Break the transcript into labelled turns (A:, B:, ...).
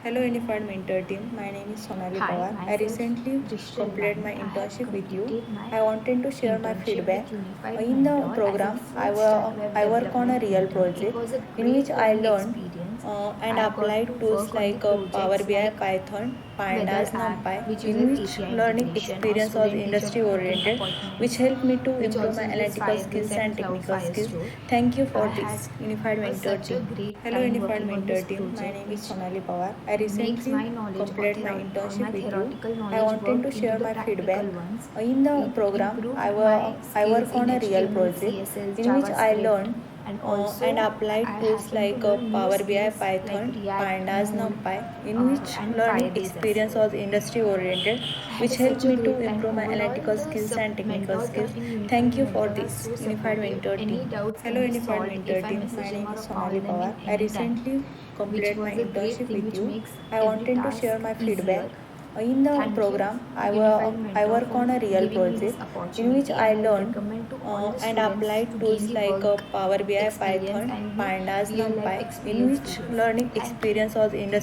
A: Hello, Unified Mentor team. My name is Sonali
B: Hi,
A: Pawar. I
B: myself
A: recently
B: Drishyal
A: completed my
B: Bani. I have
A: internship with you.
B: completed my
A: I wanted to share my
B: internship
A: feedback.
B: with Unified
A: In the
B: Mentor as a
A: program,
B: full stack web
A: I work on a
B: development
A: real
B: intern. It
A: project
B: was a
A: in which
B: great
A: I
B: learning
A: learned
B: experience.
A: and
B: I got
A: applied
B: to
A: tools
B: work on the
A: like Power
B: projects
A: BI,
B: like
A: Python,
B: weather
A: Pandas,
B: app,
A: NumPy,
B: which
A: in
B: uses
A: which
B: API
A: learning
B: integration, or
A: experience was
B: student teacher
A: industry
B: networking
A: oriented, which
B: appointments,
A: helped me to
B: which
A: improve
B: also
A: my
B: uses
A: analytical
B: Firebase
A: skills
B: and
A: and
B: Cloud
A: technical skills.
B: Firestore.
A: Thank you for
B: I had
A: this, Unified Mentor
B: such a
A: team.
B: great
A: Hello,
B: time
A: Unified
B: working on
A: Mentor
B: this
A: team. My
B: project,
A: name is
B: which
A: Sonali Pawar. I
B: makes
A: recently
B: my knowledge
A: completed my internship
B: my
A: with you.
B: theoretical
A: I
B: knowledge
A: wanted to
B: worked into
A: share
B: the
A: my feedback.
B: practical ones.
A: In the
B: It
A: program,
B: improved my
A: I
B: skills
A: work
B: in
A: on a real
B: HTML,
A: project
B: CSS,
A: in which I
B: JavaScript,
A: learned
B: and
A: and
B: also
A: applied
B: I
A: tools
B: happened to
A: like
B: learn new
A: Power BI,
B: skills like
A: Python,
B: React,
A: Pandas,
B: Node,
A: NumPy, in which
B: and
A: learning
B: Firebase as
A: experience
B: well.
A: was industry oriented,
B: I had
A: which
B: such
A: helped
B: a
A: me to
B: great time.
A: improve my
B: Overall,
A: analytical
B: the
A: skills and technical
B: mentors
A: skills.
B: in Unified
A: Thank you for
B: Mentor are
A: this,
B: so
A: Unified
B: supportive.
A: Mentor
B: Any
A: team.
B: doubts
A: Hello,
B: can be
A: Unified
B: solved
A: Mentor
B: if I
A: team. My
B: message them
A: name
B: or
A: is
B: call
A: Sonali
B: them in
A: Pawar. I
B: any time,
A: recently
B: which
A: completed my
B: was a great
A: internship
B: thing,
A: with
B: which
A: you.
B: makes
A: I
B: every
A: wanted to share
B: task
A: my feedback.
B: easier.
A: In the
B: Thank you,
A: program,
B: Unified
A: I
B: Mentor,
A: work
B: for
A: on a real
B: giving me this
A: project in which
B: opportunity,
A: I
B: and I would
A: learned
B: recommend to all the
A: and
B: students
A: applied
B: to gain
A: tools
B: the
A: like
B: work
A: Power BI,
B: experience
A: Python,
B: and
A: Pandas,
B: real life
A: NumPy, in
B: experience
A: which
B: to this.
A: learning
B: Thank you.
A: experience was industry